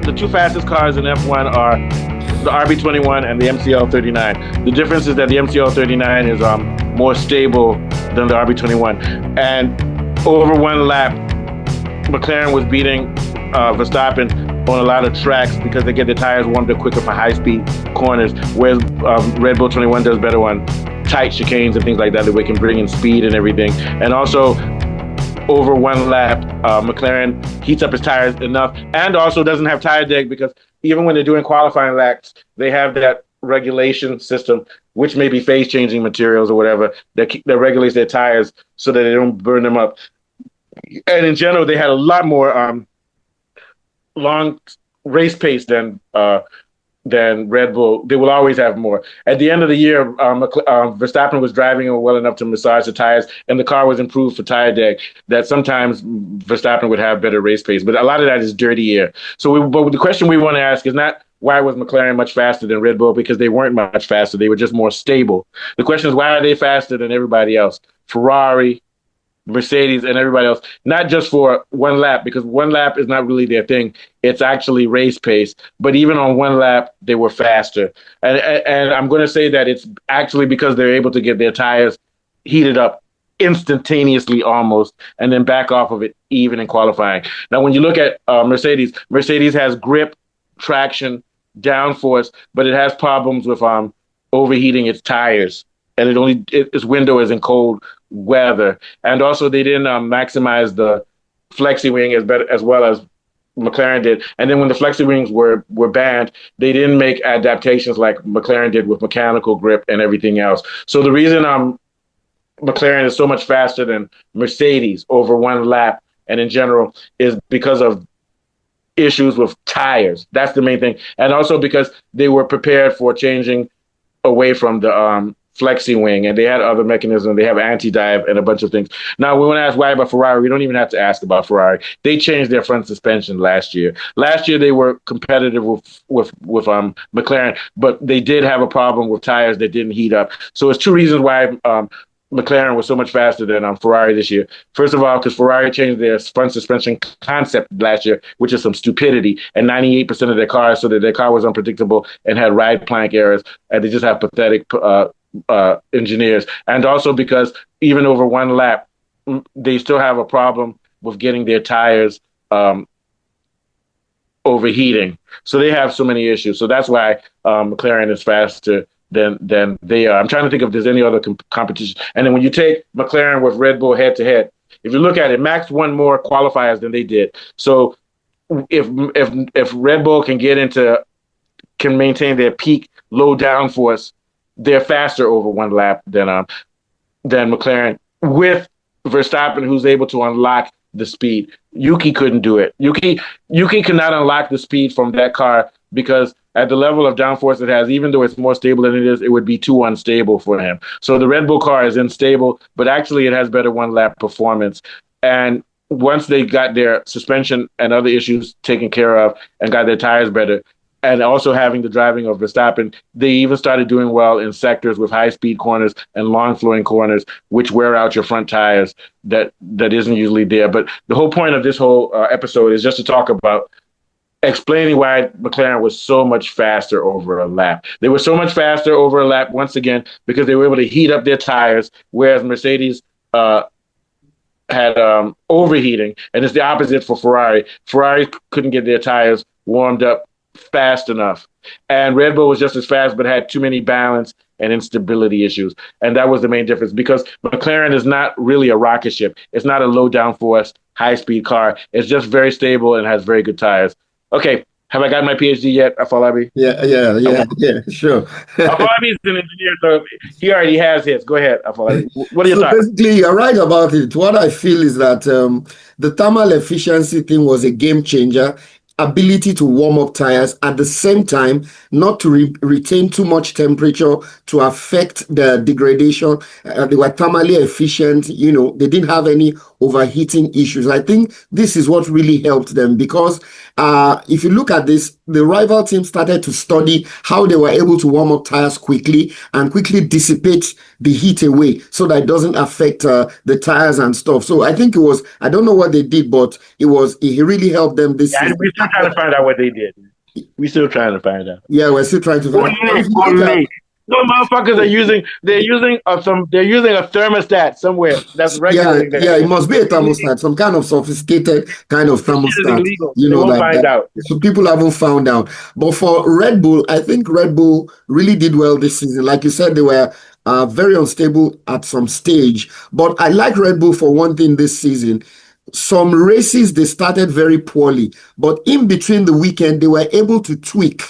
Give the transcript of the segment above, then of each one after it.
the two fastest cars in F1 are the RB21 and the MCL39. The difference is that the MCL39 is more stable than the RB21. And over one lap, McLaren was beating Verstappen on a lot of tracks because they get the tires warmed up quicker for high-speed corners, whereas Red Bull 21 does better on tight chicanes and things like that we can bring in speed and everything. And also, over one lap, McLaren heats up his tires enough and also doesn't have tire deg because even when they're doing qualifying laps, they have that regulation system, which may be phase-changing materials or whatever, that regulates their tires so that they don't burn them up. And in general, they had a lot more long race pace than Red Bull. They will always have more. At the end of the year, Verstappen was driving well enough to massage the tires, and the car was improved for tire deg, that sometimes Verstappen would have better race pace. But a lot of that is dirty air. But the question we want to ask is not why was McLaren much faster than Red Bull, because they weren't much faster. They were just more stable. The question is, why are they faster than everybody else? Ferrari, Mercedes, and everybody else, not just for one lap, because one lap is not really their thing. It's actually race pace. But even on one lap, they were faster. And I'm going to say that it's actually because they're able to get their tires heated up instantaneously almost, and then back off of it even in qualifying. Now, when you look at Mercedes has grip, traction, downforce, but it has problems with overheating its tires. And its window is in cold weather. And also they didn't maximize the flexi wing as well as McLaren did. And then when the flexi wings were banned, they didn't make adaptations like McLaren did with mechanical grip and everything else. So the reason McLaren is so much faster than Mercedes over one lap and in general is because of issues with tires. That's the main thing. And also because they were prepared for changing away from the flexi wing, and they had other mechanisms. They have anti-dive and a bunch of things. Now, we want to ask why about Ferrari. We don't even have to ask about Ferrari. They changed their front suspension last year. Last year, they were competitive with McLaren, but they did have a problem with tires that didn't heat up. So it's two reasons why McLaren was so much faster than Ferrari this year. First of all, because Ferrari changed their front suspension concept last year, which is some stupidity, and 98% of their cars, so that their car was unpredictable and had ride plank errors, and they just have pathetic engineers. And also because even over one lap, they still have a problem with getting their tires overheating. So they have so many issues. So that's why McLaren is faster than they are. I'm trying to think if there's any other competition. And then when you take McLaren with Red Bull head to head, if you look at it, Max won more qualifiers than they did. So if Red Bull can maintain their peak low downforce, they're faster over one lap than McLaren, with Verstappen, who's able to unlock the speed. Yuki couldn't do it. Yuki could not unlock the speed from that car because at the level of downforce it has, even though it's more stable than it is, it would be too unstable for him. So the Red Bull car is unstable, but actually it has better one-lap performance. And once they got their suspension and other issues taken care of and got their tires better, and also having the driving of Verstappen, they even started doing well in sectors with high-speed corners and long-flowing corners, which wear out your front tires that isn't usually there. But the whole point of this whole episode is just to talk about explaining why McLaren was so much faster over a lap. They were so much faster over a lap, once again, because they were able to heat up their tires, whereas Mercedes had overheating, and it's the opposite for Ferrari. Ferrari couldn't get their tires warmed up fast enough, and Red Bull was just as fast but had too many balance and instability issues, and that was the main difference, because McLaren is not really a rocket ship. It's not a low downforce high-speed car. It's just very stable and has very good tires. Okay, have I got my PhD yet, Afolabi? Yeah, sure. Afolabi is an engineer, so he already has his. Go ahead, Afolabi. What are your thoughts? Basically, you're right about it. What I feel is that the thermal efficiency thing was a game changer. Ability to warm up tires at the same time, not to retain too much temperature to affect the degradation. They were thermally efficient. They didn't have any overheating issues. I think this is what really helped them, because if you look at this, the rival team started to study how they were able to warm up tires quickly and quickly dissipate the heat away so that it doesn't affect the tires and stuff. So I think it was, I don't know what they did, but it really helped them this Yeah, season. we're still trying to find out what they did. We're still trying to find out. Yeah, we're still trying to find out. No motherfuckers are using. They're using a thermostat somewhere that's regulating that. Yeah, it must be a thermostat, some kind of sophisticated kind of thermostat. You know, won't find out. So people haven't found out. But for Red Bull, I think Red Bull really did well this season. Like you said, they were very unstable at some stage. But I like Red Bull for one thing this season. Some races they started very poorly, but in between the weekend they were able to tweak.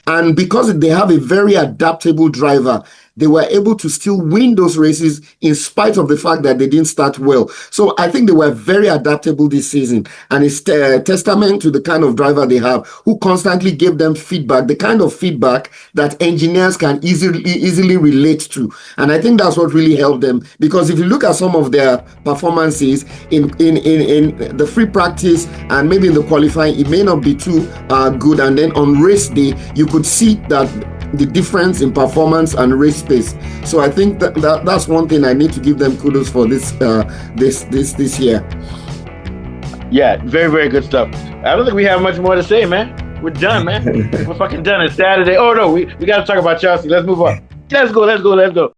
And because they have a very adaptable driver, they were able to still win those races in spite of the fact that they didn't start well. So I think they were very adaptable this season. And it's a testament to the kind of driver they have who constantly gave them feedback, the kind of feedback that engineers can easily relate to. And I think that's what really helped them. Because if you look at some of their performances in the free practice and maybe in the qualifying, it may not be too good. And then on race day, you could see that the difference in performance and race pace. So I think that's one thing I need to give them kudos for this year. Yeah, very, very good stuff. I don't think we have much more to say, man. We're done, man. We're fucking done. It's Saturday. Oh no, we got to talk about Chelsea. Let's move on. Let's go.